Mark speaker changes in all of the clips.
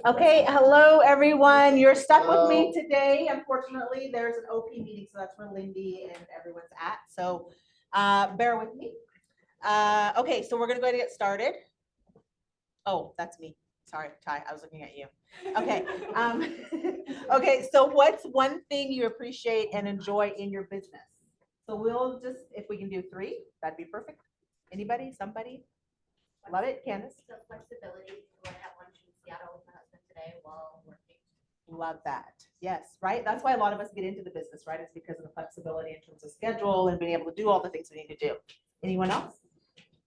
Speaker 1: Okay, hello, everyone. You're stuck with me today. Unfortunately, there's an OP meeting, so that's where Lindy and everyone's at. So bear with me. Okay, so we're gonna go ahead and get started. Oh, that's me. Sorry, Ty, I was looking at you. Okay. Okay, so what's one thing you appreciate and enjoy in your business? So we'll just, if we can do 3, that'd be perfect. Anybody, somebody? Love it, Candace?
Speaker 2: The flexibility. I had lunch in Seattle with my husband today while working.
Speaker 1: Love that. Yes, right? That's why a lot of us get into the business, right? It's because of the flexibility in terms of schedule and being able to do all the things we need to do. Anyone else?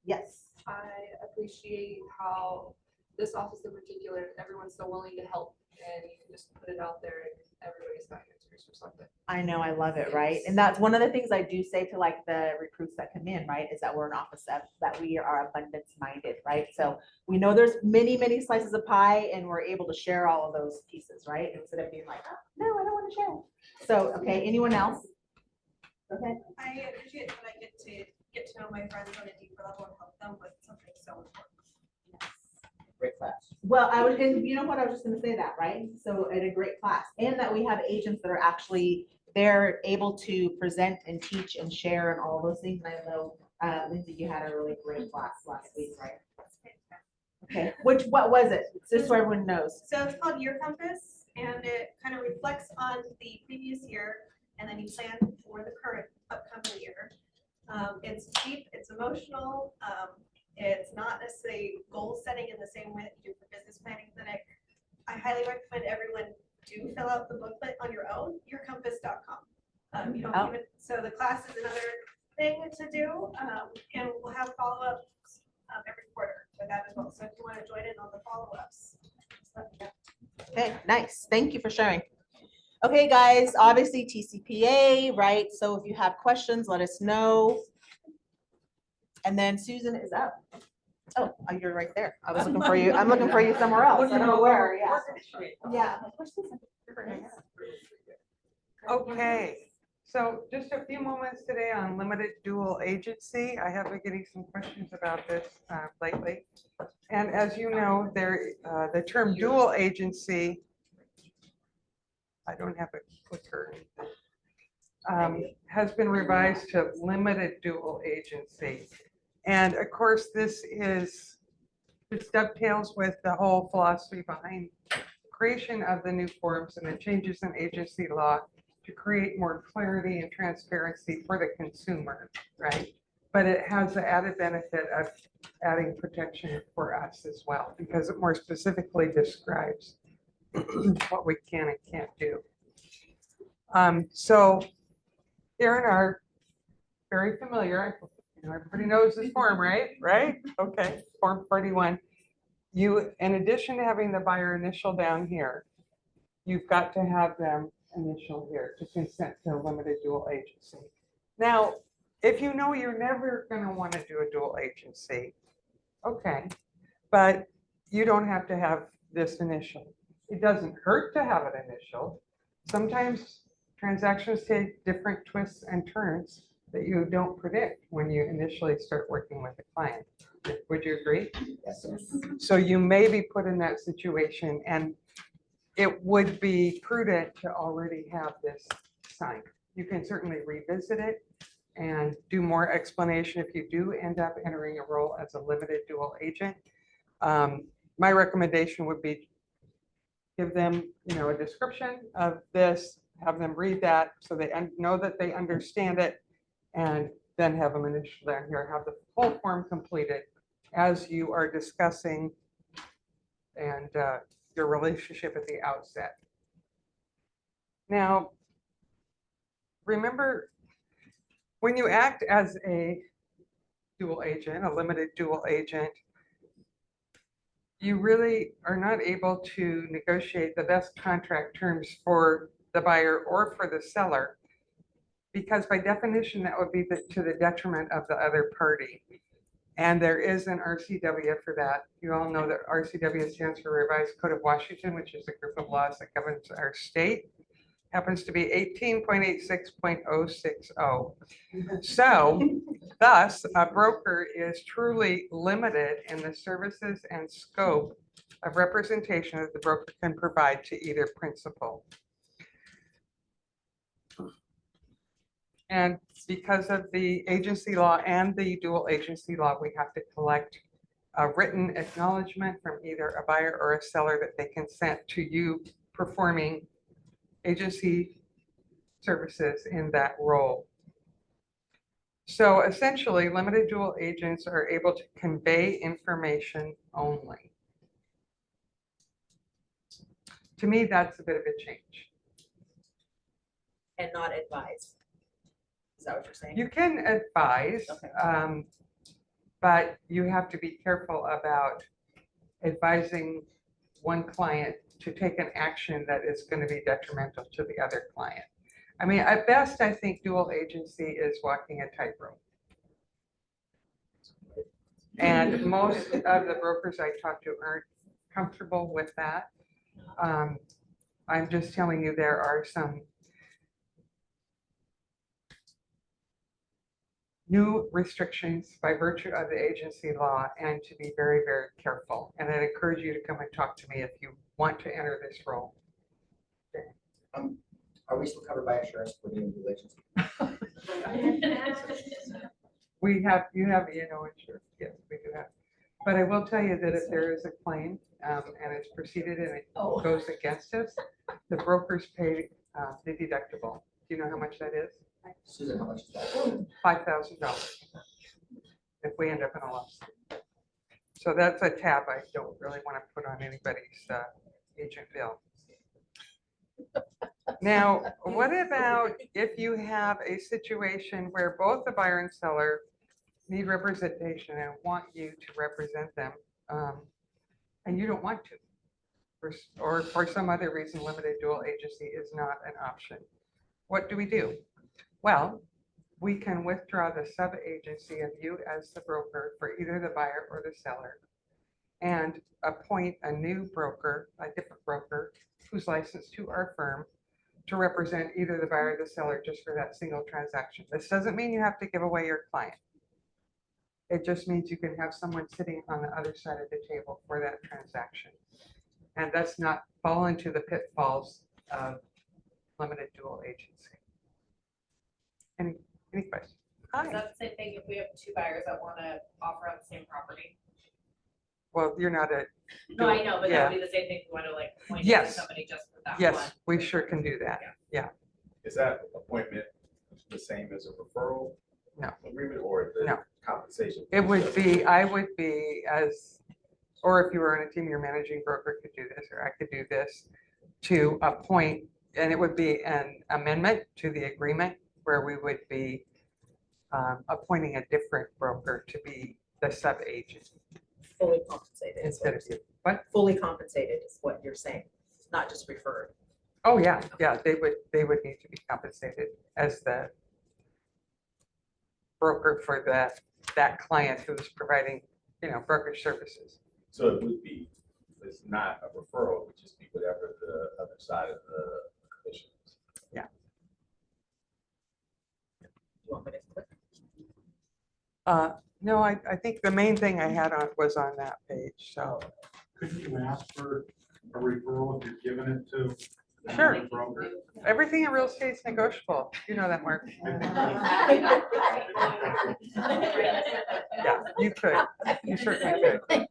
Speaker 1: Yes.
Speaker 3: I appreciate how this office in particular, everyone's so willing to help, and you can just put it out there and everybody's got answers for something.
Speaker 1: I know, I love it, right? And that's one of the things I do say to like the recruits that come in, right? Is that we're an office that we are abundance minded, right? So we know there's many, many slices of pie and we're able to share all of those pieces, right? Instead of being like, oh, no, I don't want to share. So, okay, anyone else? Okay.
Speaker 4: I appreciate that I get to know my friends on a deeper level and help them with something so important.
Speaker 5: Great class.
Speaker 1: Well, and you know what, I was just gonna say that, right? So at a great class, and that we have agents that are actually, they're able to present and teach and share and all those things. And I know, Lindsay, you had a really great class last week, right? Okay, what was it? Just so everyone knows.
Speaker 4: So it's called Year Compass, and it kind of reflects on the previous year, and then you plan for the current upcoming year. It's deep, it's emotional. It's not necessarily goal setting in the same way that you do for business planning clinic. I highly recommend everyone do fill out the booklet on your own, yourcompass.com. You don't even, so the class is another thing to do, and we'll have follow-ups every quarter for that as well. So if you want to join in on the follow-ups.
Speaker 1: Okay, nice. Thank you for sharing. Okay, guys, obviously TCPA, right? So if you have questions, let us know. And then Susan is up. Oh, you're right there. I was looking for you. I'm looking for you somewhere else. I don't know where. Yeah. Yeah.
Speaker 6: Okay, so just a few moments today on limited dual agency. I have been getting some questions about this lately. And as you know, the term dual agency, I don't have a clicker, has been revised to limited dual agency. And of course, this dovetails with the whole philosophy behind creation of the new forms and the changes in agency law to create more clarity and transparency for the consumer, right? But it has the added benefit of adding protection for us as well, because it more specifically describes what we can and can't do. So Aaron are very familiar. You know, everybody knows this form, right? Right? Okay. Form 41. You, in addition to having the buyer initial down here, you've got to have them initial here to consent to a limited dual agency. Now, if you know you're never going to want to do a dual agency, okay, but you don't have to have this initial. It doesn't hurt to have it initial. Sometimes transactions take different twists and turns that you don't predict when you initially start working with a client. Would you agree?
Speaker 5: Yes.
Speaker 6: So you may be put in that situation, and it would be prudent to already have this signed. You can certainly revisit it and do more explanation if you do end up entering a role as a limited dual agent. My recommendation would be give them, a description of this, have them read that so they know that they understand it, and then have them initial down here, have the whole form completed as you are discussing and your relationship at the outset. Now, remember, when you act as a dual agent, a limited dual agent, you really are not able to negotiate the best contract terms for the buyer or for the seller, because by definition, that would be to the detriment of the other party. And there is an RCW for that. You all know that RCW stands for Revised Code of Washington, which is a group of laws that governs our state. happens to be 18.86.060. So thus, a broker is truly limited in the services and scope of representation that the broker can provide to either principal. And because of the agency law and the dual agency law, we have to collect a written acknowledgement from either a buyer or a seller that they consent to you performing agency services in that role. So essentially, limited dual agents are able to convey information only. To me, that's a bit of a change.
Speaker 1: And not advise. Is that what you're saying?
Speaker 6: You can advise,
Speaker 1: Okay.
Speaker 6: but you have to be careful about advising one client to take an action that is going to be detrimental to the other client. I mean, at best, I think dual agency is walking a tightrope. And most of the brokers I talk to aren't comfortable with that. I'm just telling you, there are some new restrictions by virtue of the agency law, and to be very, very careful. And I'd encourage you to come and talk to me if you want to enter this role.
Speaker 5: Are we still covered by insurance for the relations?
Speaker 6: We have, you have E&O insurance, yes, we do have. But I will tell you that if there is a claim and it's proceeded and it goes against us, the brokers pay the deductible. Do you know how much that is?
Speaker 5: Susan, how much is that?
Speaker 6: $5,000 if we end up in a lawsuit. So that's a tab I don't really want to put on anybody's agent bill. Now, what about if you have a situation where both the buyer and seller need representation and want you to represent them, and you don't want to, or for some other reason, limited dual agency is not an option? What do we do? Well, we can withdraw the sub-agency of you as the broker for either the buyer or the seller and appoint a new broker, a different broker, who's licensed to our firm to represent either the buyer or the seller just for that single transaction. This doesn't mean you have to give away your client. It just means you can have someone sitting on the other side of the table for that transaction. And that's not fall into the pitfalls of limited dual agency. Any questions?
Speaker 2: Is
Speaker 6: Hi.
Speaker 2: that the same thing if we have two buyers that want to offer on the same property?
Speaker 6: Well, you're not a.
Speaker 2: No, I know, but
Speaker 6: Yeah.
Speaker 2: that would be the same thing if we want to like appoint
Speaker 6: Yes.
Speaker 2: somebody just for that one.
Speaker 6: Yes, we sure can do that.
Speaker 7: Is that appointment the same as a referral?
Speaker 6: No.
Speaker 7: Agreement or the
Speaker 6: No.
Speaker 7: compensation?
Speaker 6: It would be, I would be as, or if you were on a team, your managing broker could do this, or I could do this to appoint, and it would be an amendment to the agreement where we would be appointing a different broker to be the sub-agent
Speaker 1: Fully compensated. is what
Speaker 6: instead of
Speaker 1: you're
Speaker 6: you. What?
Speaker 1: Fully compensated is what you're saying, not just referred.
Speaker 6: Oh, yeah, they would need to be compensated as the broker for that client who's providing, brokerage services.
Speaker 7: So it would be, it's not a referral, it would just be whatever the other side of the commission is.
Speaker 1: You want me to click?
Speaker 6: No, I think the main thing I had on was on that page, so.
Speaker 8: Couldn't you ask for a referral if you're giving it to the
Speaker 6: Sure.
Speaker 8: other broker?
Speaker 6: Everything in real estate is negotiable. You know that, Mark. Yeah, you could. You certainly could.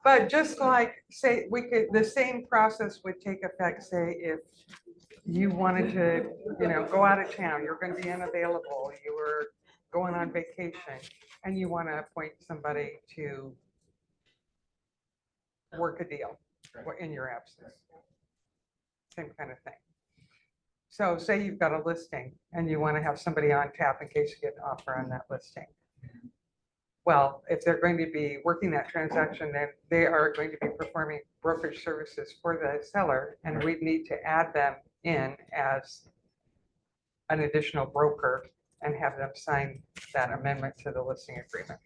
Speaker 6: But just like, say, the same process would take effect, say, if you wanted to, go out of town, you're going to be unavailable, you were going on vacation, and you want to appoint somebody to work a deal in your absence. Same kind of thing. So say you've got a listing and you want to have somebody on tap in case you get an offer on that listing. Well, if they're going to be working that transaction, then they are going to be performing brokerage services for the seller, and we need to add them in as an additional broker and have them sign that amendment to the listing agreement.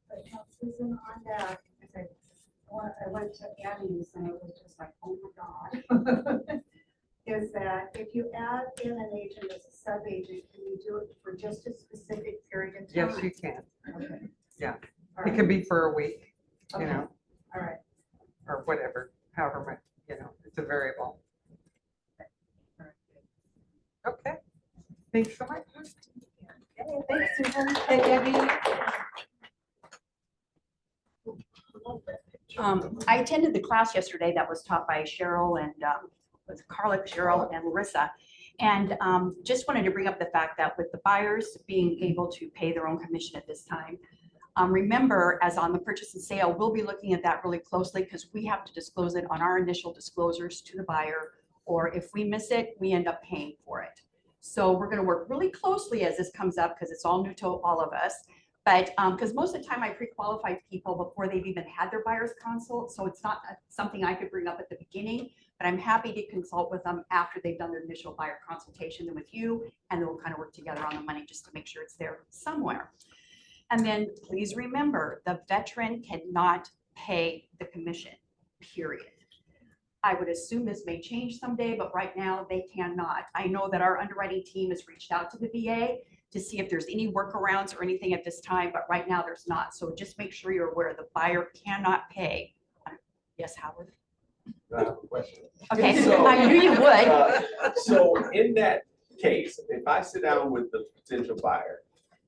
Speaker 9: But Susan, on that, I went to Annie's and it was just like, oh my God. Is that if you add in an agent as a sub-agent, can you do it for just a specific period of time?
Speaker 6: Yes, you can.
Speaker 9: Okay.
Speaker 6: Yeah.
Speaker 9: All
Speaker 6: It
Speaker 9: right.
Speaker 6: could be for a week, you
Speaker 9: Okay.
Speaker 6: know,
Speaker 9: All right.
Speaker 6: or whatever, however much, you know, it's a variable. Okay, thanks so much.
Speaker 1: Thanks, Susan. Hey, Debbie.
Speaker 10: I attended the class yesterday that was taught by Cheryl and with Carla, Cheryl and Larissa. And just wanted to bring up the fact that with the buyers being able to pay their own commission at this time, remember, as on the purchase and sale, we'll be looking at that really closely because we have to disclose it on our initial disclosures to the buyer, or if we miss it, we end up paying for it. So we're going to work really closely as this comes up because it's all new to all of us. But because most of the time I pre-qualify people before they've even had their buyer's consult, so it's not something I could bring up at the beginning, but I'm happy to consult with them after they've done their initial buyer consultation and with you, and then we'll kind of work together on the money just to make sure it's there somewhere. And then please remember, the veteran cannot pay the commission, period. I would assume this may change someday, but right now they cannot. I know that our underwriting team has reached out to the VA to see if there's any workarounds or anything at this time, but right now there's not. So just make sure you're aware the buyer cannot pay. Yes, Howard?
Speaker 7: I have a question.
Speaker 10: Okay,
Speaker 7: So,
Speaker 10: I knew you would.
Speaker 7: So in that case, if I sit down with the potential buyer,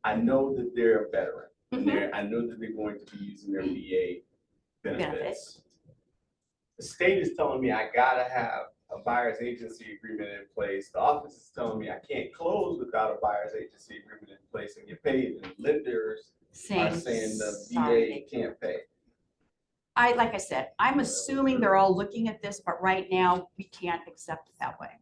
Speaker 7: I know that they're a veteran. And I know that they're going to be using their VA benefits. The state is telling me I gotta have a buyer's agency agreement in place. The office is telling me I can't close without a buyer's agency agreement in place and get paid. And lenders are saying the VA can't pay.
Speaker 10: Like I said, I'm assuming they're all looking at this, but right now we can't accept it that way.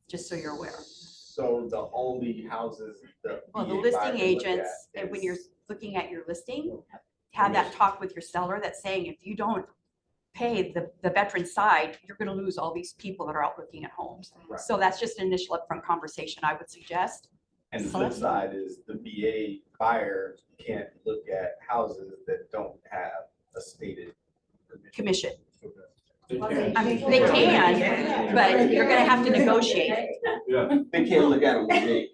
Speaker 10: Just so you're aware.
Speaker 7: So the only houses the
Speaker 10: Well, the
Speaker 7: VA
Speaker 10: listing
Speaker 7: buyer can look
Speaker 10: agents,
Speaker 7: at
Speaker 10: and when
Speaker 7: is-
Speaker 10: you're looking at your listing, have that talk with your seller that's saying if you don't pay the veteran side, you're going to lose all these people that are out looking at homes.
Speaker 7: Right.
Speaker 10: So that's just an initial upfront conversation I would suggest.
Speaker 7: And the flip side is the VA buyer can't look at houses that don't have a stated
Speaker 10: Commission.
Speaker 7: Okay.
Speaker 10: I mean, they can, but you're going to have to negotiate.
Speaker 8: Yeah.
Speaker 7: They can't look at them with me.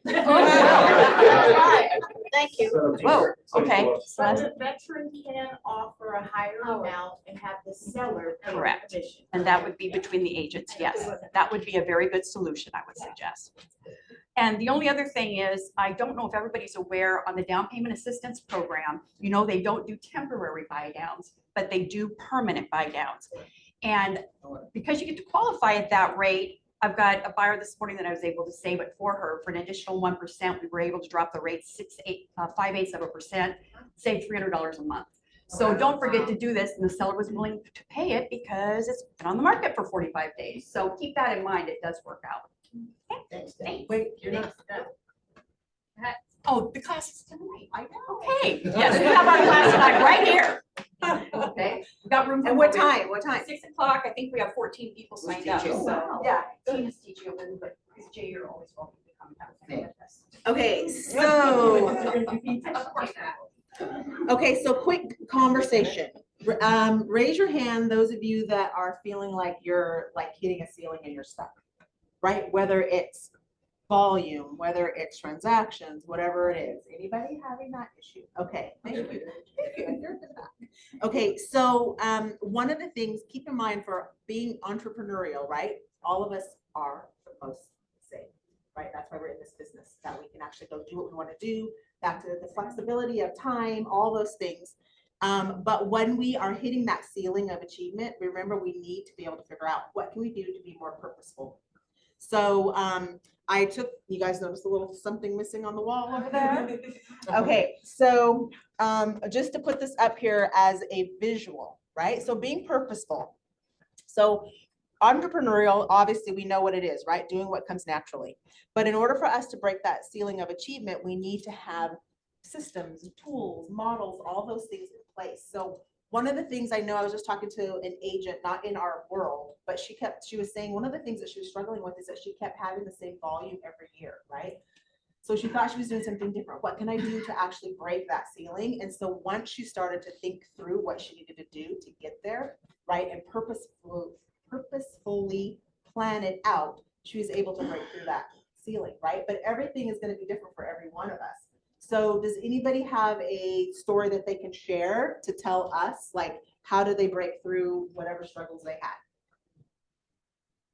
Speaker 2: Thank you.
Speaker 10: Whoa, okay.
Speaker 9: So the veteran can offer a higher amount and have the seller pay the
Speaker 10: Correct.
Speaker 9: commission.
Speaker 10: And that would be between the agents, yes. That would be a very good solution, I would suggest. And the only other thing is, I don't know if everybody's aware on the down payment assistance program, you know, they don't do temporary buy downs, but they do permanent buy downs. And because you get to qualify at that rate, I've got a buyer this morning that I was able to save it for her for an additional 1%. We were able to drop the rate 5/8%, save $300 a month. So don't forget to do this. And the seller was willing to pay it because it's been on the market for 45 days. So keep that in mind. It does work out.
Speaker 5: Thanks,
Speaker 10: Thanks.
Speaker 1: Wait,
Speaker 2: You're next up.
Speaker 10: Oh, the class is tonight. I know. Okay. Yes, we have our class tonight right here. Okay. We got room for.
Speaker 1: And what time? What time?
Speaker 10: 6 o'clock. I think we have 14 people signed up.
Speaker 1: teaching?
Speaker 10: So,
Speaker 1: Yeah.
Speaker 10: Tina's teaching a little, but Jay, you're always welcome to come down with us.
Speaker 1: Okay, so, okay, so quick conversation. Raise your hand, those of you that are feeling like you're like hitting a ceiling and you're stuck, right? Whether it's volume, whether it's transactions, whatever it is. Anybody having that issue? Okay, thank you. Thank you. You're good at that. Okay, so one of the things, keep in mind for being entrepreneurial, right? All of us are supposed to save, right? That's why we're in this business, that we can actually go do what we want to do, back to the flexibility of time, all those things. But when we are hitting that ceiling of achievement, remember we need to be able to figure out what can we do to be more purposeful. So I took, you guys notice a little something missing on the wall over there? Okay, so just to put this up here as a visual, right? So being purposeful. So entrepreneurial, obviously we know what it is, right? Doing what comes naturally. But in order for us to break that ceiling of achievement, we need to have systems, tools, models, all those things in place. So one of the things I know, I was just talking to an agent, not in our world, but she was saying one of the things that she was struggling with is that she kept having the same volume every year, right? So she thought she was doing something different. What can I do to actually break that ceiling? And so once she started to think through what she needed to do to get there, right, and purposefully plan it out, she was able to break through that ceiling, right? But everything is going to be different for every one of us. So does anybody have a story that they can share to tell us, like, how do they break through whatever struggles they had?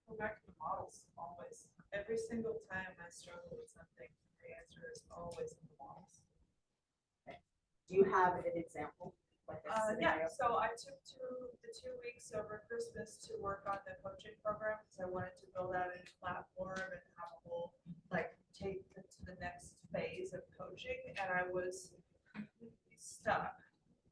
Speaker 11: Go back to the models, always. Every single time I struggle with something, the answer is always in the models.
Speaker 1: Do you have an example? Like a
Speaker 11: Yeah,
Speaker 1: scenario?
Speaker 11: so I took the 2 weeks over Christmas to work on the coaching program because I wanted to build out a new platform and have a whole, like, take it to the next phase of coaching. And I was completely stuck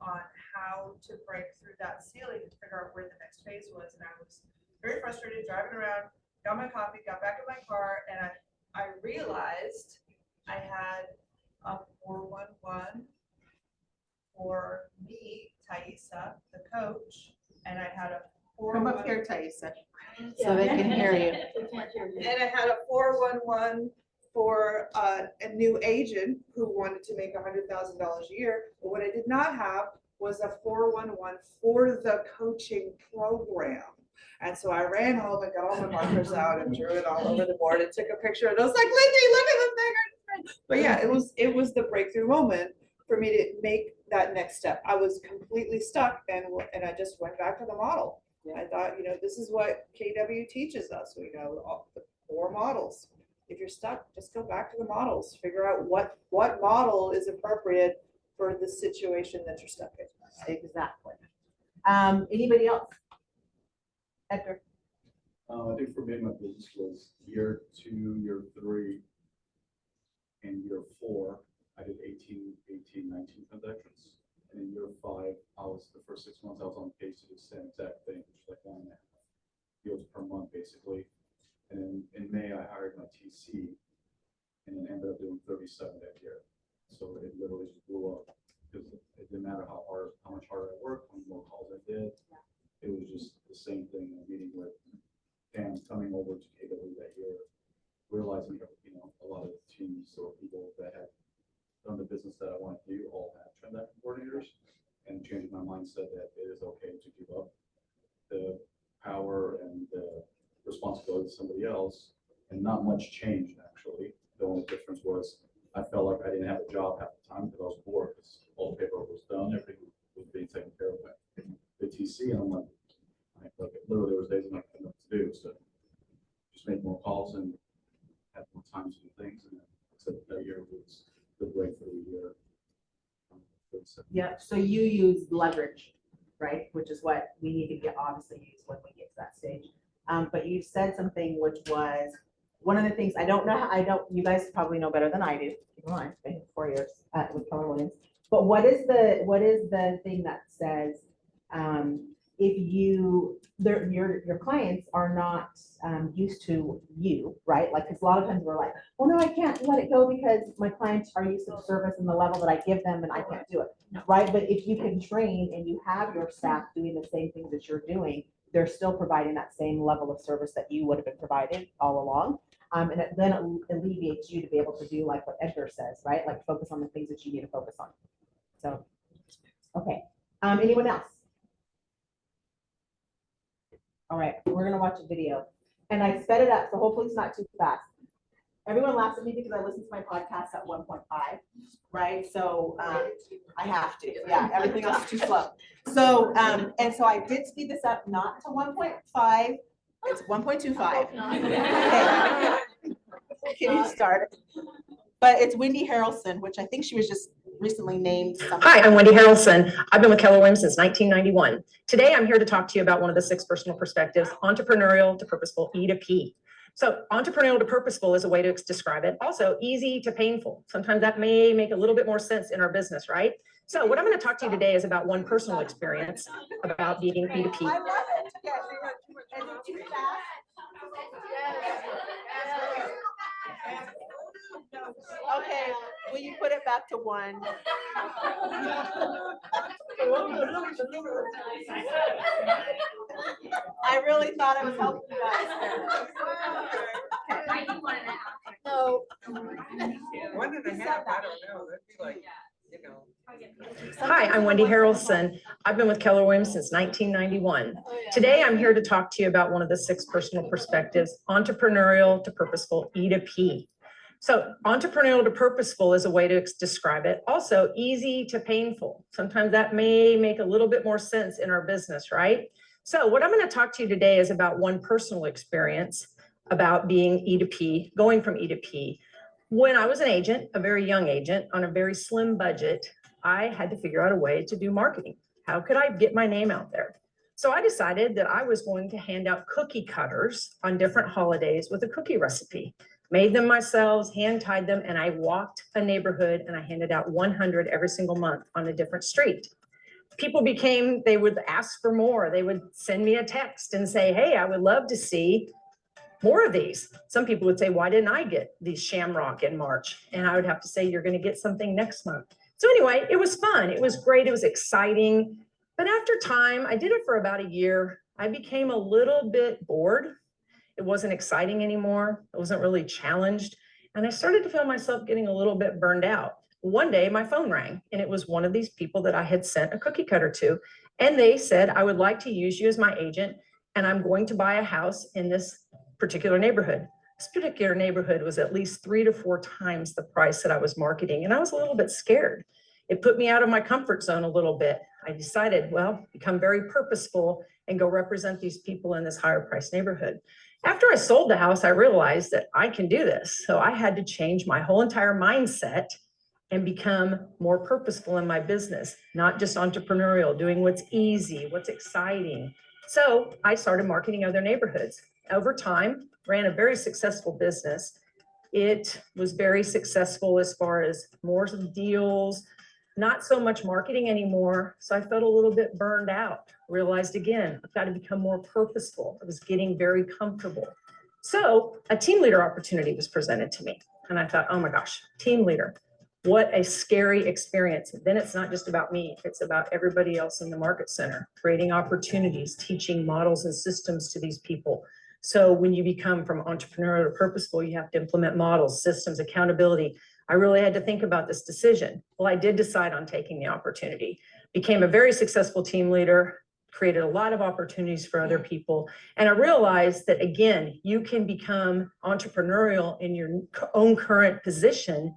Speaker 11: on how to break through that ceiling and figure out where the next phase was. And I was very frustrated driving around, got my coffee, got back in my car, and I realized I had a 411 for me, Thaisa, the coach, and I had a
Speaker 1: Come up
Speaker 11: 411
Speaker 1: here, Thaisa, so they can hear you.
Speaker 11: and I had a 411 for a new agent who wanted to make $100,000 a year. But what I did not have was a 411 for the coaching program. And so I ran home and got all my markers out and drew it all over the board and took a picture. And I was like, Lindy, look at the thing. But yeah, it was the breakthrough moment for me to make that next step. I was completely stuck and I just went back to the model. I thought, this is what KW teaches us. We know all the 4 models. If you're stuck, just go back to the models. Figure out what model is appropriate for the situation that you're stuck in.
Speaker 1: Exactly. Anybody else? Edgar?
Speaker 8: I think for me, my business was year 2, year 3, and year 4, I did 18, 19 transactions. And in year 5, the first 6 months, I was on pace to do the same exact thing, which is like 1.5 deals per month, basically. And in May, I hired my TC and then ended up doing 37 that year. So it literally just blew up because it didn't matter how much harder I worked, how many more calls I did. It was just the same thing. Meeting with Dan coming over to KW that year, realizing that, a lot of teams or people that had done the business that I wanted to do all have transaction coordinators, and changing my mindset that it is okay to give up the power and the responsibility to somebody else. And not much changed, actually. The only difference was I felt like I didn't have a job half the time because I was bored, because all the paperwork was done, everything was being taken care of by the TC, and I'm like literally there was days I'm not had enough to do, so just make more calls and have more time to do things. And except that year was the breakthrough year.
Speaker 1: Yeah, so you use leverage, right? Which is what we need to obviously use when we get to that stage. But you said something which was one of the things, you guys probably know better than I do. Keep in mind, it's been 4 years with Keller Williams. But what is the thing that says, if your clients are not used to you, right? Like, because a lot of times we're like, oh no, I can't let it go because my clients are used to the service and the level that I give them and I can't do it, right? But if you can train and you have your staff doing the same things that you're doing, they're still providing that same level of service that you would have been providing all along. And it then alleviates you to be able to do like what Edgar says, right? Like focus on the things that you need to focus on. So, okay. Anyone else? All right, we're gonna watch a video. And I sped it up, so hopefully it's not too fast. Everyone laughs at me because I listen to my podcast at 1.5, right? So I have to, yeah, everything else is too slow. So, and so I did speed this up, not to 1.5, it's 1.25. Okay. Can you start? But it's Wendy Harrelson, which I think she was just recently named something.
Speaker 12: Hi, I'm Wendy Harrelson. I've been with Keller Williams since 1991. Today, I'm here to talk to you about one of the 6 personal perspectives, entrepreneurial to purposeful, E to P. So entrepreneurial to purposeful is a way to describe it. Also easy to painful. Sometimes that may make a little bit more sense in our business, right? So what I'm going to talk to you today is about one personal experience about being E to P.
Speaker 1: I love it. Yes. Is it too fast? Okay, will you put it back to 1? I really thought I was helping you guys. No.
Speaker 6: 1.5, I don't know. That'd be like,
Speaker 12: Hi, I'm Wendy Harrelson. I've been with Keller Williams since 1991. Today, I'm here to talk to you about one of the 6 personal perspectives, entrepreneurial to purposeful, E to P. So entrepreneurial to purposeful is a way to describe it. Also easy to painful. Sometimes that may make a little bit more sense in our business, right? So what I'm going to talk to you today is about one personal experience about being E to P, going from E to P. When I was an agent, a very young agent on a very slim budget, I had to figure out a way to do marketing. How could I get my name out there? So I decided that I was going to hand out cookie cutters on different holidays with a cookie recipe. Made them myself, hand tied them, and I walked a neighborhood and I handed out 100 every single month on a different street. People they would ask for more. They would send me a text and say, hey, I would love to see more of these. Some people would say, why didn't I get these shamrock in March? And I would have to say, you're going to get something next month. So anyway, it was fun. It was great. It was exciting. But after time, I did it for about a year. I became a little bit bored. It wasn't exciting anymore. I wasn't really challenged. And I started to feel myself getting a little bit burned out. One day my phone rang and it was one of these people that I had sent a cookie cutter to. And they said, I would like to use you as my agent and I'm going to buy a house in this particular neighborhood. This particular neighborhood was at least 3 to 4 times the price that I was marketing. And I was a little bit scared. It put me out of my comfort zone a little bit. I decided, well, become very purposeful and go represent these people in this higher price neighborhood. After I sold the house, I realized that I can do this. So I had to change my whole entire mindset and become more purposeful in my business, not just entrepreneurial, doing what's easy, what's exciting. So I started marketing other neighborhoods. Over time, ran a very successful business. It was very successful as far as more deals, not so much marketing anymore. So I felt a little bit burned out. Realized again, I've got to become more purposeful. I was getting very comfortable. So a team leader opportunity was presented to me. And I thought, oh my gosh, team leader, what a scary experience. Then it's not just about me, it's about everybody else in the market center, creating opportunities, teaching models and systems to these people. So when you become from entrepreneurial to purposeful, you have to implement models, systems, accountability. I really had to think about this decision. Well, I did decide on taking the opportunity, became a very successful team leader, created a lot of opportunities for other people. And I realized that, again, you can become entrepreneurial in your own current position,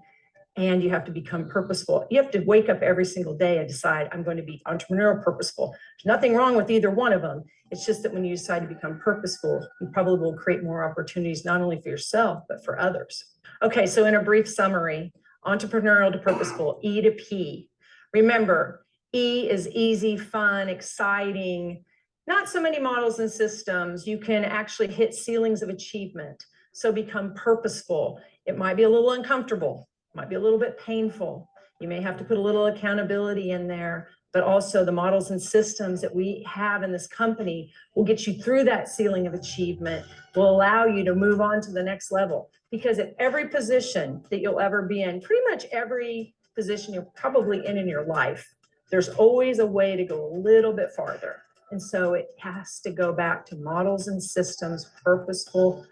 Speaker 12: and you have to become purposeful. You have to wake up every single day and decide, I'm going to be entrepreneurial, purposeful. There's nothing wrong with either one of them. It's just that when you decide to become purposeful, you probably will create more opportunities, not only for yourself, but for others. Okay, so in a brief summary, entrepreneurial to purposeful, E to P. Remember, E is easy, fun, exciting, not so many models and systems. You can actually hit ceilings of achievement. So become purposeful. It might be a little uncomfortable, might be a little bit painful. You may have to put a little accountability in there, but also the models and systems that we have in this company will get you through that ceiling of achievement, will allow you to move on to the next level. Because at every position that you'll ever be in, pretty much every position you're probably in your life, there's always a way to go a little bit farther. And so it has to go back to models and systems, purposeful,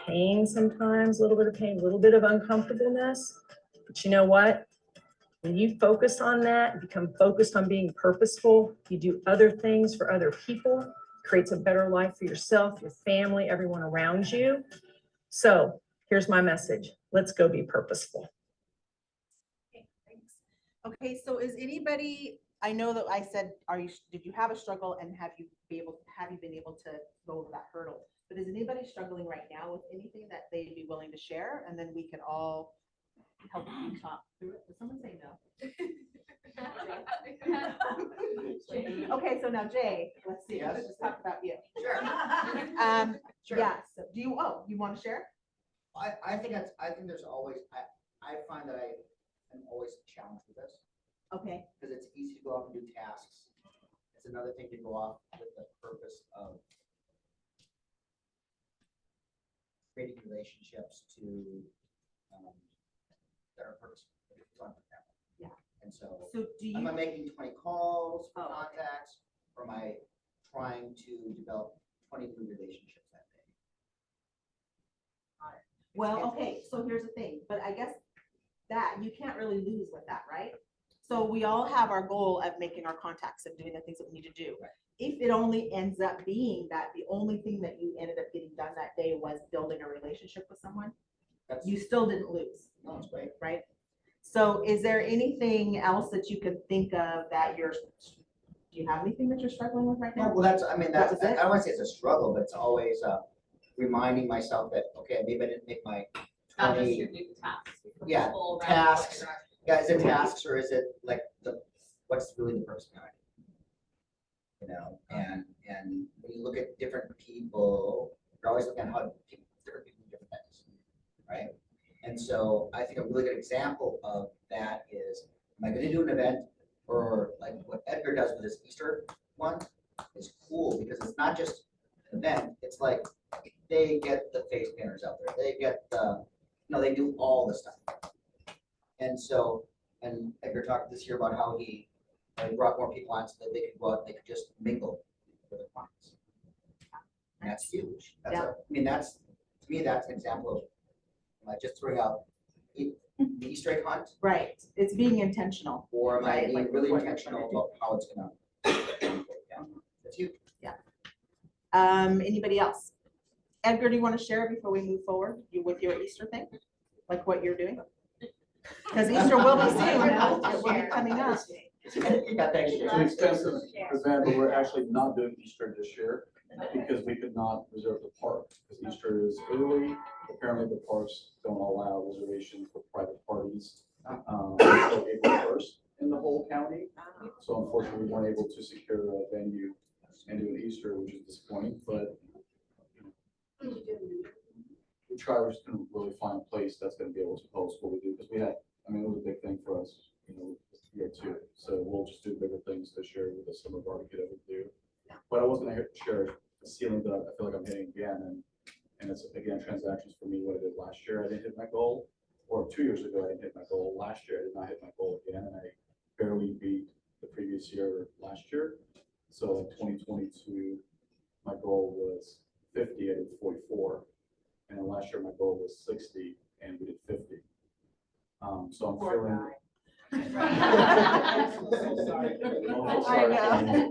Speaker 12: pain sometimes, a little bit of pain, a little bit of uncomfortableness. But you know what? When you focus on that, become focused on being purposeful, you do other things for other people, creates a better life for yourself, your family, everyone around you. So here's my message. Let's go be purposeful.
Speaker 1: Okay, thanks. Okay, so is anybody, I know that I said, did you have a struggle and have you been able to go over that hurdle? But is anybody struggling right now with anything that they'd be willing to share? And then we can all help you talk through it. Did someone say no? Okay, so now Jay, let's see, let's just talk about you.
Speaker 5: Sure. Sure.
Speaker 1: Yeah, so you want to share?
Speaker 5: I think there's always, I find that I am always challenged with this,
Speaker 1: Okay.
Speaker 5: because it's easy to go off and do tasks. It's another thing to go off with the purpose of creating relationships to, that are purposeful.
Speaker 1: Yeah.
Speaker 5: And so,
Speaker 1: So do you?
Speaker 5: am I making 20 calls for
Speaker 1: Oh, okay.
Speaker 5: contacts, or am I trying to develop 20 new relationships that day?
Speaker 1: Well, okay, so here's the thing, but I guess that you can't really lose with that, right? So we all have our goal of making our contacts and doing the things that we need to do.
Speaker 5: Right.
Speaker 1: If it only ends up being that the only thing that you ended up getting done that day was building a relationship with someone,
Speaker 5: That's,
Speaker 1: you still didn't lose,
Speaker 5: no, it's great.
Speaker 1: right? So is there anything else that you could think of that do you have anything that you're struggling with right
Speaker 5: Yeah,
Speaker 1: now?
Speaker 5: well, that's, I mean, that's,
Speaker 1: was
Speaker 5: I
Speaker 1: it?
Speaker 5: don't wanna say it's a struggle, but it's always, reminding myself that, okay, maybe I didn't make my 20, yeah, tasks. Yeah, is it tasks or is it like what's really the purpose behind it? You know, and when you look at different people, you're always looking at how different people do different things, right? And so I think a really good example of that is, am I gonna do an event, or like what Edgar does with his Easter one is cool, because it's not just an event, it's like they get the face painters out there, they get the, they do all the stuff. And so, and Edgar talked this year about how he brought more people on so that they could go out, they could just mingle with their clients. And that's huge. That's
Speaker 1: Yeah.
Speaker 5: I mean, that's, to me, that's an example of, like, just throwing out the Easter egg hunt,
Speaker 1: Right, it's being intentional.
Speaker 5: or am I
Speaker 1: Right,
Speaker 5: being
Speaker 1: like
Speaker 5: really
Speaker 1: what you're
Speaker 5: intentional
Speaker 1: trying to do.
Speaker 5: about how it's gonna, yeah, that's huge.
Speaker 1: Anybody else? Edgar, do you want to share before we move forward with your Easter thing? Like what you're doing? Because Easter will be soon, it will be coming up.
Speaker 5: Yeah, thanks.
Speaker 8: It's an expensive event, but we're actually not doing Easter this year because we could not reserve the park, because Easter is early. Apparently the parks don't allow reservations for private parties until April 1st in the whole county. So unfortunately, we weren't able to secure a venue and do an Easter, which is disappointing, but we try, we're just gonna really find a place that's gonna be able to host what we do, because we had, I mean, it was a big thing for us, this year too. So we'll just do bigger things this year with the summer barbecue that we do. But I was gonna share the ceiling that I feel like I'm hitting again, and it's again, transactions for me, what I did last year, I didn't hit my goal, or 2 years ago, I didn't hit my goal. Last year, I did not hit my goal again, and I barely beat the previous year last year. So in 2022, my goal was 50, I did 44. And then last year, my goal was 60, and we did 50. So I'm
Speaker 1: Poor
Speaker 8: feeling.
Speaker 1: guy.
Speaker 8: So sorry.
Speaker 1: I know.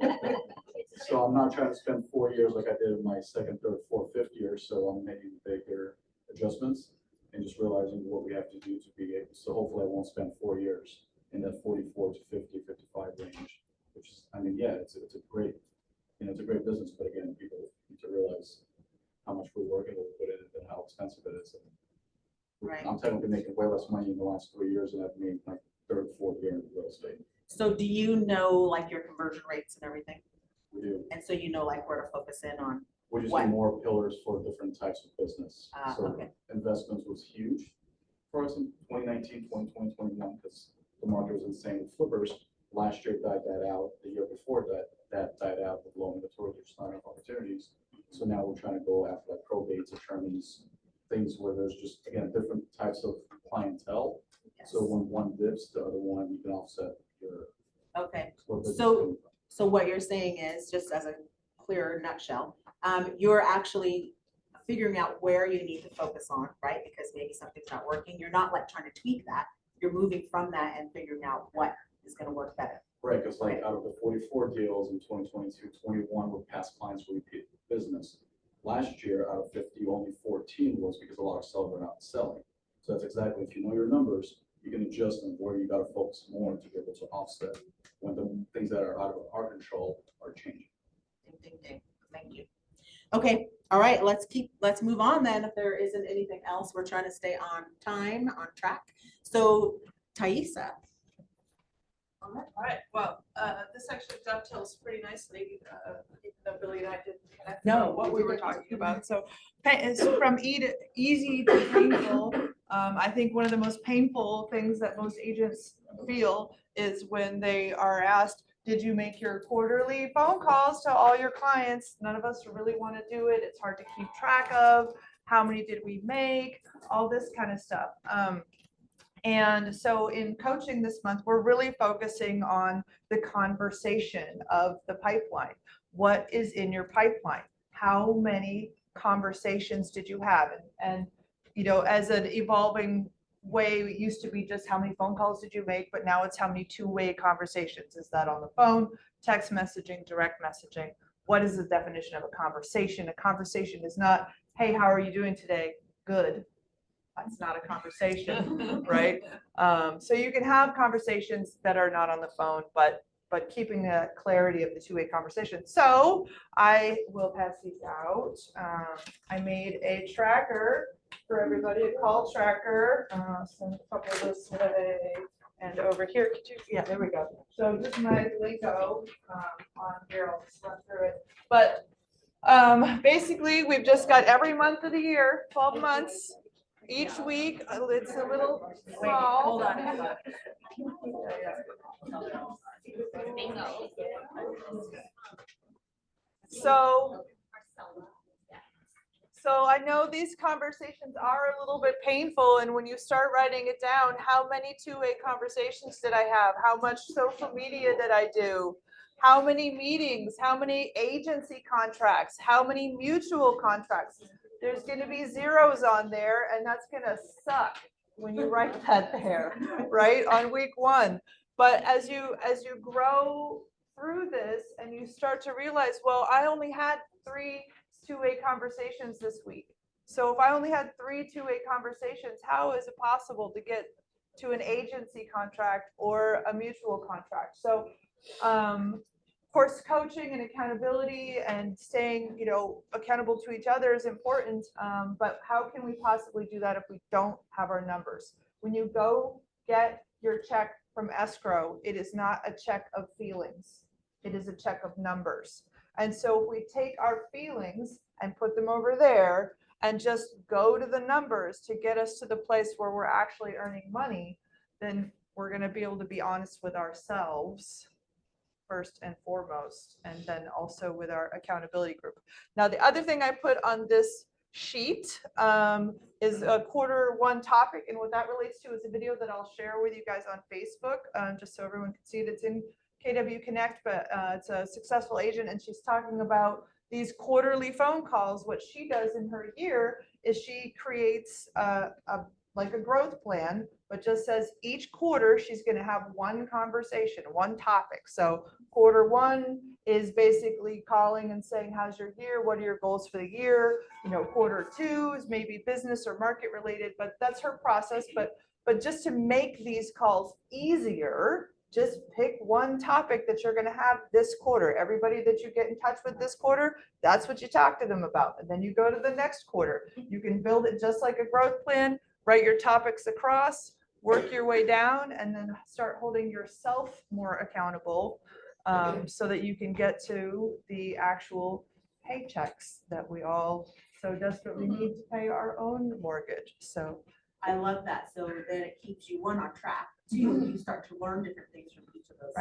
Speaker 8: So I'm not trying to spend 4 years like I did in my second, third, fourth, fifth year. So I'm making bigger adjustments and just realizing what we have to do to be able. So hopefully I won't spend 4 years in that 44 to 50, 55 range, which is, I mean, yeah, it's a great, it's a great business. But again, people need to realize how much we work and we put in and how expensive it is.
Speaker 1: Right.
Speaker 8: I'm technically making way less money in the last 3 years than I've made my third, fourth year in real estate.
Speaker 1: So do you know like your conversion rates and everything?
Speaker 8: We do.
Speaker 1: And so you know like where to focus in on?
Speaker 8: We just
Speaker 1: What?
Speaker 8: do more pillars for different types of business. So
Speaker 1: Okay.
Speaker 8: investments was huge for us in 2019, 2020, 2021, because the market was insane with flippers. Last year died that out. The year before that died out with low inventory, there's not enough opportunities. So now we're trying to go after like probates, attorneys, things where there's just, again, different types of clientele.
Speaker 1: Yes.
Speaker 8: So when one dips, the other one, you can offset your.
Speaker 1: Okay,
Speaker 8: where business
Speaker 1: So-
Speaker 8: coming from.
Speaker 1: so what you're saying is, just as a clearer nutshell, you're actually figuring out where you need to focus on, right? Because maybe something's not working. You're not like trying to tweak that. You're moving from that and figuring out what is gonna work better.
Speaker 8: Right, because like out of the 44 deals in 2022, 21 were past clients for repeat business. Last year, out of 50, only 14 was because a lot of sellers are not selling. So that's exactly, if you know your numbers, you can adjust them where you got to focus more to be able to offset when the things that are out of our control are changing.
Speaker 1: Ding, ding, ding. Thank you. Okay, all right, let's move on then. If there isn't anything else, we're trying to stay on time, on track. So Thaisa.
Speaker 11: All right, well, this actually dovetails pretty nicely, even though Billy and I didn't connect
Speaker 1: No,
Speaker 11: on what we were talking about. So it's from easy to painful. I think one of the most painful things that most agents feel is when they are asked, did you make your quarterly phone calls to all your clients? None of us really want to do it. It's hard to keep track of. How many did we make? All this kind of stuff. And so in coaching this month, we're really focusing on the conversation of the pipeline. What is in your pipeline? How many conversations did you have? And as an evolving way it used to be just how many phone calls did you make, but now it's how many two-way conversations. Is that on the phone, text messaging, direct messaging? What is the definition of a conversation? A conversation is not, hey, how are you doing today? Good. That's not a conversation, right? So you can have conversations that are not on the phone, but keeping the clarity of the two-way conversation. So I will pass these out. I made a tracker for everybody, a call tracker. Send a couple this way and over here. Could you, yeah, there we go. So this is my lingo on here. I'll just run through it. But basically, we've just got every month of the year, 12 months. Each week, it's a little small.
Speaker 10: Hold on.
Speaker 11: So I know these conversations are a little bit painful, and when you start writing it down, how many two-way conversations did I have? How much social media did I do? How many meetings? How many agency contracts? How many mutual contracts? There's going to be zeros on there, and that's going to suck when you write that there, right, on week one. But as you grow through this and you start to realize, well, I only had 3 two-way conversations this week. So if I only had 3 two-way conversations, how is it possible to get to an agency contract or a mutual contract? So of course, coaching and accountability and staying, accountable to each other is important. But how can we possibly do that if we don't have our numbers? When you go get your check from escrow, it is not a check of feelings. It is a check of numbers. And so if we take our feelings and put them over there and just go to the numbers to get us to the place where we're actually earning money, then we're going to be able to be honest with ourselves first and foremost, and then also with our accountability group. Now, the other thing I put on this sheet is a Q1 topic, and what that relates to is a video that I'll share with you guys on Facebook, just so everyone can see it. It's in KW Connect, but it's a successful agent, and she's talking about these quarterly phone calls. What she does in her year is she creates like a growth plan, but just says each quarter she's going to have one conversation, one topic. So Q1 is basically calling and saying, how's your year? What are your goals for the year? Q2 is maybe business or market related, but that's her process. But just to make these calls easier, just pick one topic that you're going to have this quarter. Everybody that you get in touch with this quarter, that's what you talk to them about. And then you go to the next quarter. You can build it just like a growth plan, write your topics across, work your way down, and then start holding yourself more accountable so that you can get to the actual paychecks that we all so desperately need to pay our own mortgage. So
Speaker 1: I love that. So then it keeps you, one, on track. Two, you start to learn different things from each of those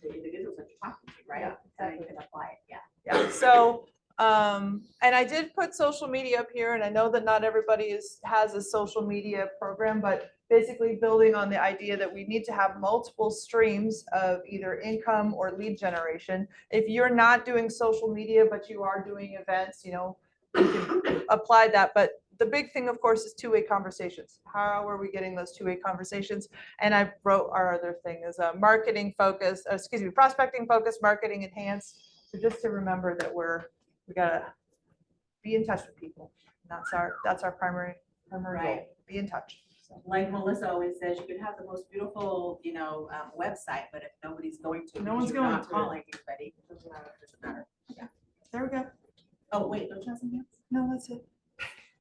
Speaker 1: the individuals that you're talking to, right?
Speaker 11: Yeah,
Speaker 1: And you can apply it. Yeah.
Speaker 11: yeah. So and I did put social media up here, and I know that not everybody has a social media program, but basically building on the idea that we need to have multiple streams of either income or lead generation. If you're not doing social media, but you are doing events, you can apply that. But the big thing, of course, is two-way conversations. How are we getting those two-way conversations? And I wrote our other thing is a marketing focus, prospecting focus, marketing enhanced. So just to remember that we gotta be in touch with people. That's our primary goal. Be in touch. So.
Speaker 1: Like Melissa always says, you can have the most beautiful, website, but if nobody's going to,
Speaker 11: no one's
Speaker 1: you're
Speaker 11: going
Speaker 1: not
Speaker 11: to
Speaker 1: calling anybody, it doesn't matter. Yeah.
Speaker 11: There we go.
Speaker 1: Oh, wait, don't you have something else?
Speaker 11: No, that's it.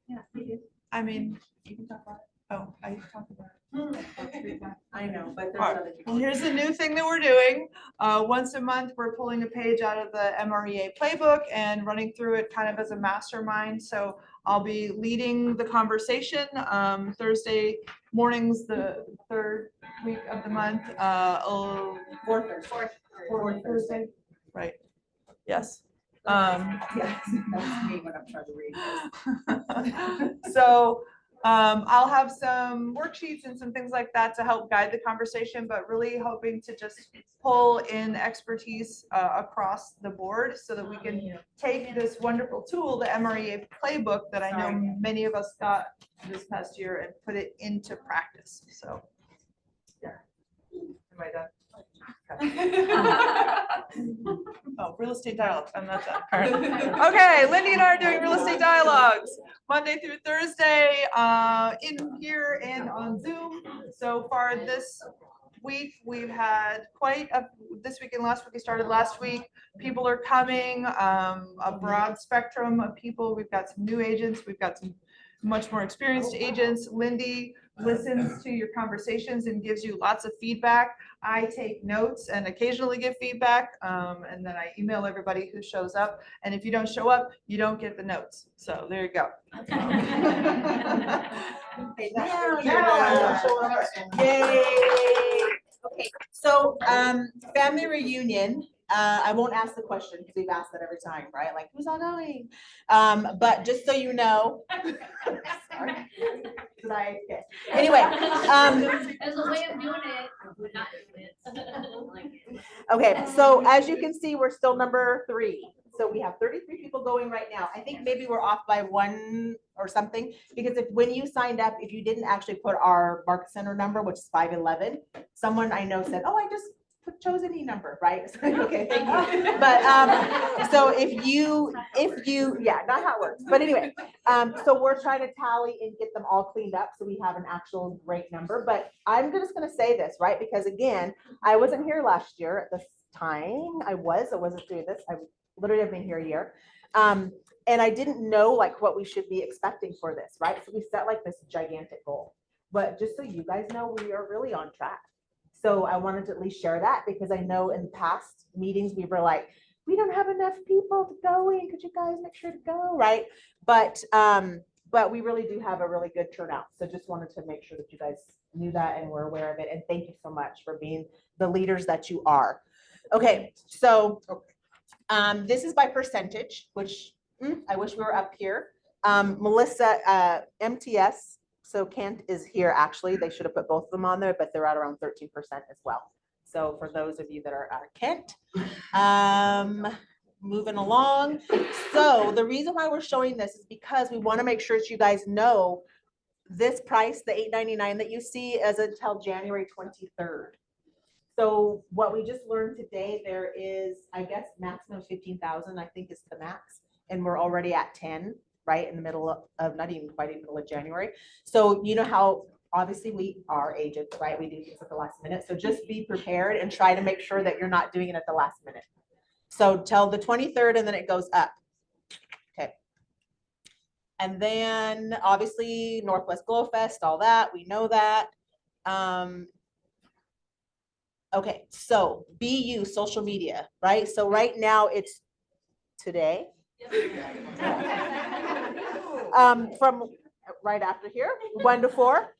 Speaker 1: Yeah, you do.
Speaker 11: I mean, you can talk about it. Oh, I talked about it.
Speaker 1: I know, but there's
Speaker 11: All right.
Speaker 1: other people.
Speaker 11: Well, here's the new thing that we're doing. Once a month, we're pulling a page out of the MREA playbook and running through it kind of as a mastermind. So I'll be leading the conversation Thursday mornings, the third week of the month. Fourth Thursday. Right. Yes.
Speaker 1: Yes, that's me when I'm trying to read this.
Speaker 11: So I'll have some worksheets and some things like that to help guide the conversation, but really hoping to just pull in expertise across the board so that we can take this wonderful tool, the MREA playbook that I know many of us got this past year, and put it into practice. So, yeah. Am I done? Oh, real estate dialogues. I'm not done. Okay, Lindy and I are doing real estate dialogues Monday through Thursday, in here and on Zoom. So far this week, we've had this week and last week, we started last week. People are coming, a broad spectrum of people. We've got some new agents. We've got some much more experienced agents. Lindy listens to your conversations and gives you lots of feedback. I take notes and occasionally give feedback, and then I email everybody who shows up. And if you don't show up, you don't get the notes. So there you go.
Speaker 1: Yay. Okay, so family reunion. I won't ask the question because we've asked that every time, right? Like, who's all going? But just so you know. Sorry. Okay. Anyway.
Speaker 2: As a way of doing it, we're not doing it.
Speaker 1: Okay, so as you can see, we're still number 3. So we have 33 people going right now. I think maybe we're off by 1 or something, because when you signed up, if you didn't actually put our market center number, which is 511, someone I know said, oh, I just chose any number, right? Okay, thank you. But so if you, yeah, not how it works. But anyway, so we're trying to tally and get them all cleaned up so we have an actual great number. But I'm just going to say this, right? Because again, I wasn't here last year at this time. I wasn't doing this. I literally have been here a year. And I didn't know like what we should be expecting for this, right? So we set like this gigantic goal. But just so you guys know, we are really on track. So I wanted to at least share that, because I know in past meetings, we were like, we don't have enough people to go in. Could you guys make sure to go, right? But we really do have a really good turnout. So just wanted to make sure that you guys knew that and were aware of it. And thank you so much for being the leaders that you are. Okay, so this is by percentage, which I wish we were up here. Melissa, MTS. So Kent is here, actually. They should have put both of them on there, but they're at around 13% as well. So for those of you that are out of Kent, moving along. So the reason why we're showing this is because we want to make sure that you guys know this price, the $8.99 that you see, is until January 23rd. So what we just learned today, there is, I guess, maximum 15,000, I think is the max. And we're already at 10. Right in the middle of not even quite in the middle of January. So you know how obviously we are agents, right? We do things at the last minute. So just be prepared and try to make sure that you're not doing it at the last minute. So till the 23rd, and then it goes up. Okay. And then obviously Northwest Glow Fest, all that, we know that. Okay, so BU social media, right? So right now it's today. From right after here, 1 to 4.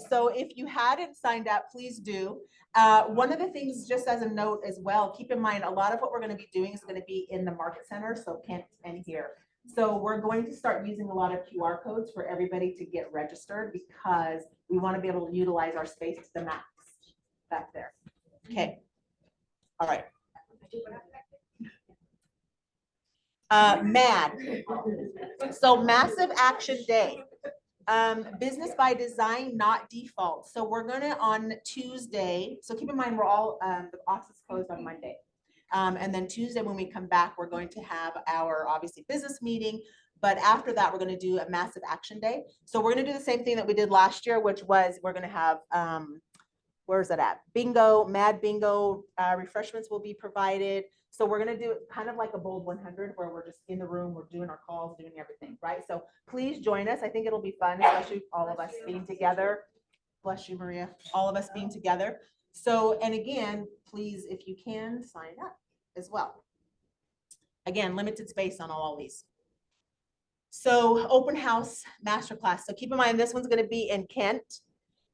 Speaker 1: So if you hadn't signed up, please do. One of the things, just as a note as well, keep in mind, a lot of what we're going to be doing is going to be in the market center, so Kent and here. So we're going to start using a lot of QR codes for everybody to get registered, because we want to be able to utilize our space to the max back there. Okay. All right. MAD. So massive action day. Business by design, not default. So we're gonna on Tuesday. So keep in mind, we're all the office is closed on Monday. And then Tuesday when we come back, we're going to have our obviously business meeting. But after that, we're going to do a massive action day. So we're going to do the same thing that we did last year, which was we're going to have where's that at? Bingo, MAD bingo, refreshments will be provided. So we're going to do kind of like a bold 100 where we're just in the room, we're doing our calls, doing everything, right? So please join us. I think it'll be fun, especially all of us being together. Bless you, Maria. All of us being together. So, and again, please, if you can, sign up as well. Again, limited space on all these. So open house masterclass. So keep in mind, this one's going to be in Kent.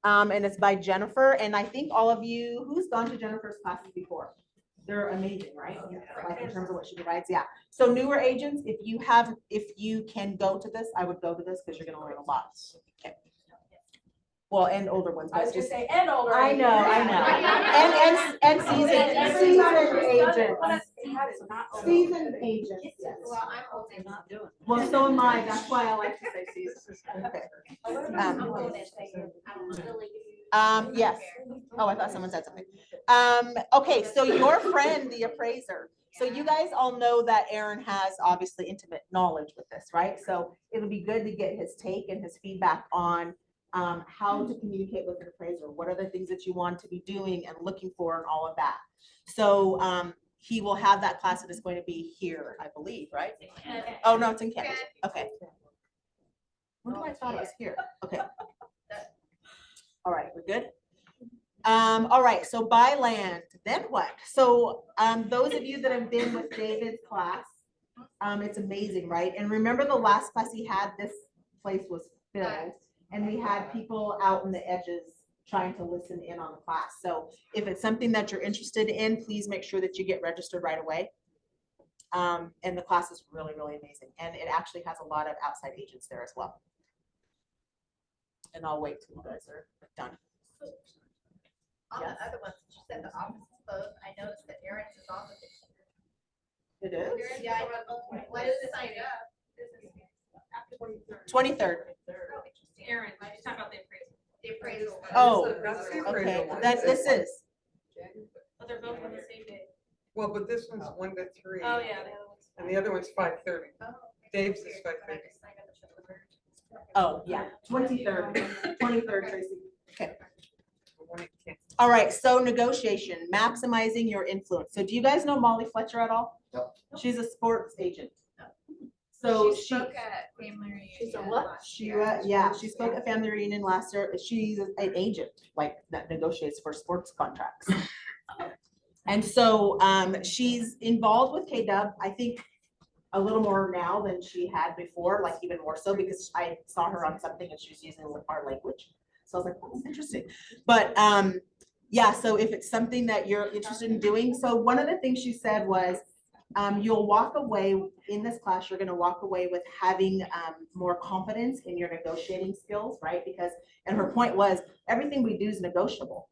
Speaker 1: And it's by Jennifer. And I think all of you, who's gone to Jennifer's classes before? They're amazing, right? Like in terms of what she provides, yeah. So newer agents, if you can go to this, I would go to this because you're gonna learn a lot. Okay. Well, and older ones.
Speaker 4: I was
Speaker 1: but
Speaker 4: gonna
Speaker 1: just-
Speaker 4: say, and older.
Speaker 1: I know. And seasoned agents. Seasoned agents, yes.
Speaker 2: Well, I'm old and not doing.
Speaker 1: Well, so am I, that's why I like to say seasoned. Okay.
Speaker 2: I'm old and saying, I'm really.
Speaker 1: Yes. Oh, I thought someone said something. Okay, so your friend, the appraiser. So you guys all know that Aaron has obviously intimate knowledge with this, right? So it'll be good to get his take and his feedback on how to communicate with an appraiser. What are the things that you want to be doing and looking for and all of that. So he will have that class that is going to be here, I believe, right? Oh, no, it's in Canada. Okay. When do I thought it was here? Okay. All right, we're good. All right, so buy land, then what? So those of you that have been with David's class, it's amazing, right? And remember the last class he had, this place was filled and we had people out in the edges trying to listen in on the class. So if it's something that you're interested in, please make sure that you get registered right away. And the class is really, really amazing. And it actually has a lot of outside agents there as well. And I'll wait till you guys are done.
Speaker 2: On the other ones, you said the office is closed. I noticed that Aaron's is office.
Speaker 1: It is?
Speaker 2: Yeah, I wrote, what is it sign up? This is after
Speaker 1: 23rd.
Speaker 2: Aaron, I just talking about the appraisal. The appraisal.
Speaker 1: Oh,
Speaker 6: That's the
Speaker 1: okay,
Speaker 6: appraisal.
Speaker 1: that this is.
Speaker 2: But they're both on the same day.
Speaker 6: Well, but this one's 1 to 3.
Speaker 2: Oh, yeah. the other one's-
Speaker 6: And the other one's 5:30.
Speaker 2: Oh,
Speaker 6: Dave's is
Speaker 2: weird,
Speaker 6: 5:30.
Speaker 2: but I just signed up to the word.
Speaker 1: Oh, yeah, 23rd, 23rd, Tracy.
Speaker 6: When it can't-
Speaker 1: All right, so negotiation, maximizing your influence. So do you guys know Molly Fletcher at all?
Speaker 5: No.
Speaker 1: She's a sports agent. So
Speaker 2: She spoke at family reunion. last year.
Speaker 1: Yeah, she spoke at family reunion last year. She's an agent, like that negotiates for sports contracts. And so she's involved with KW, I think a little more now than she had before, like even more so because I saw her on something and she was using our language. So I was like, oh, that's interesting. But yeah, so if it's something that you're interested in doing, so one of the things she said was, you'll walk away in this class, you're gonna walk away with having more confidence in your negotiating skills, right? Because, and her point was, everything we do is negotiable,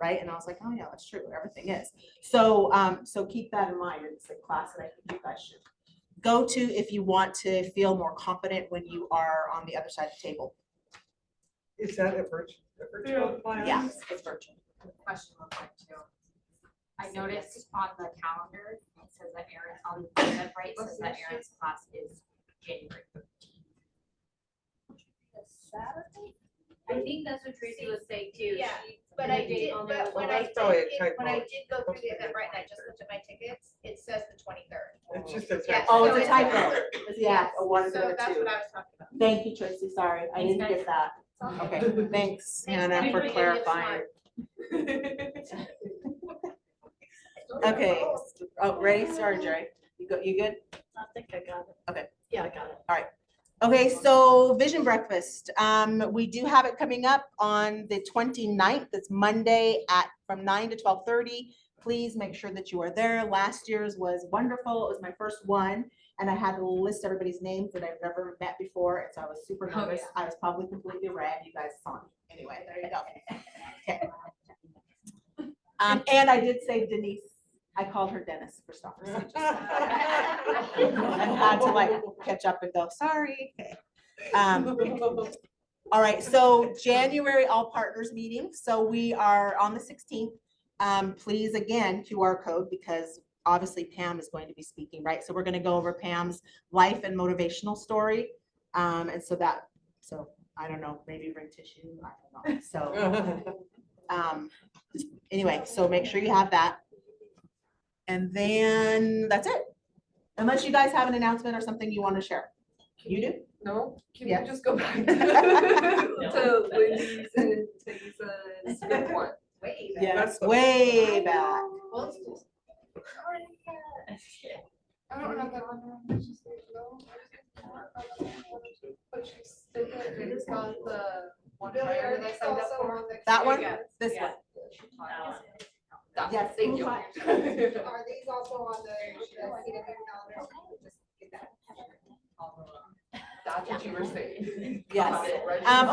Speaker 1: right? And I was like, oh yeah, that's true, everything is. So, so keep that in mind. It's a class that I think you guys should go to if you want to feel more confident when you are on the other side of the table.
Speaker 6: Is that a virtual class?
Speaker 1: Yeah, it's virtual.
Speaker 2: Question real quick too. I noticed on the calendar, it says that Aaron's on the event rate, says that Aaron's class is January 13th.
Speaker 4: Saturday?
Speaker 2: I think that's what Tracy was saying too.
Speaker 4: Yeah,
Speaker 2: She
Speaker 4: but
Speaker 2: put
Speaker 4: I
Speaker 2: a date
Speaker 4: did,
Speaker 2: on there.
Speaker 4: but when
Speaker 6: Well,
Speaker 4: I
Speaker 6: that's probably a
Speaker 4: did, when I
Speaker 6: typo.
Speaker 4: did go through the event right, and I just looked at my tickets, it says the 23rd.
Speaker 6: It's just a
Speaker 4: Yeah.
Speaker 6: typo.
Speaker 1: Oh,
Speaker 4: So
Speaker 1: it's a
Speaker 4: it's
Speaker 1: typo.
Speaker 4: a-
Speaker 1: Yeah, a one
Speaker 4: So
Speaker 1: and a
Speaker 4: that's
Speaker 1: two.
Speaker 4: what I was talking about.
Speaker 1: Thank you, Tracy, sorry, I
Speaker 2: Thanks,
Speaker 1: didn't
Speaker 2: guys.
Speaker 1: get that. Okay, thanks, Hannah,
Speaker 2: Thanks,
Speaker 1: for
Speaker 2: Hannah.
Speaker 1: clarifying. Okay, oh, ready? Sorry, Jerry. You good?
Speaker 2: I think I got it.
Speaker 1: Okay.
Speaker 2: Yeah, I got it.
Speaker 1: Okay, so Vision Breakfast, we do have it coming up on the 29th. It's Monday from 9 to 12:30. Please make sure that you are there. Last year's was wonderful. It was my first one. And I had to list everybody's names that I've never met before. And so I was super nervous. I was probably completely red. You guys saw me. Anyway, there you go. Okay. And I did say Denise. I called her Dennis for stopping. I had to like catch up and go, sorry. Okay. All right, so January all partners meeting. So we are on the 16th. Please, again, QR code because obviously Pam is going to be speaking, right? So we're going to go over Pam's life and motivational story. And so I don't know, maybe bring tissue. I don't know. So anyway, so make sure you have that. And then that's it. Unless you guys have an announcement or something you want to share. You do?
Speaker 3: No, can
Speaker 1: Yeah.
Speaker 3: we just go back to Lindy's and Teresa and skip one?
Speaker 4: Wait.
Speaker 1: Yes, way back.
Speaker 4: Well, it's just-
Speaker 3: I don't have that one. It's just like, no, but she said that it's got the one
Speaker 4: Billy
Speaker 3: higher that I
Speaker 4: Ernie's
Speaker 3: signed up
Speaker 4: also
Speaker 3: for.
Speaker 4: on the.
Speaker 1: That one?
Speaker 2: Yeah.
Speaker 1: This
Speaker 2: Yeah.
Speaker 1: one.
Speaker 3: That
Speaker 1: Yes,
Speaker 3: one. Thank Thank you.
Speaker 4: Are these also on the CW calendar? Just get that.
Speaker 3: That's what you were saying.
Speaker 1: Yes.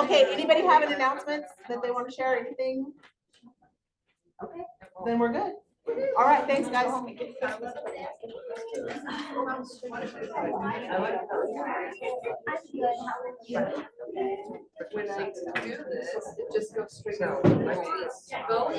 Speaker 1: Okay, anybody have any announcements that they want to share, anything? Okay, then we're good. All right, thanks, guys.
Speaker 3: When I do this, it just goes straight.
Speaker 6: So,
Speaker 3: to- Go.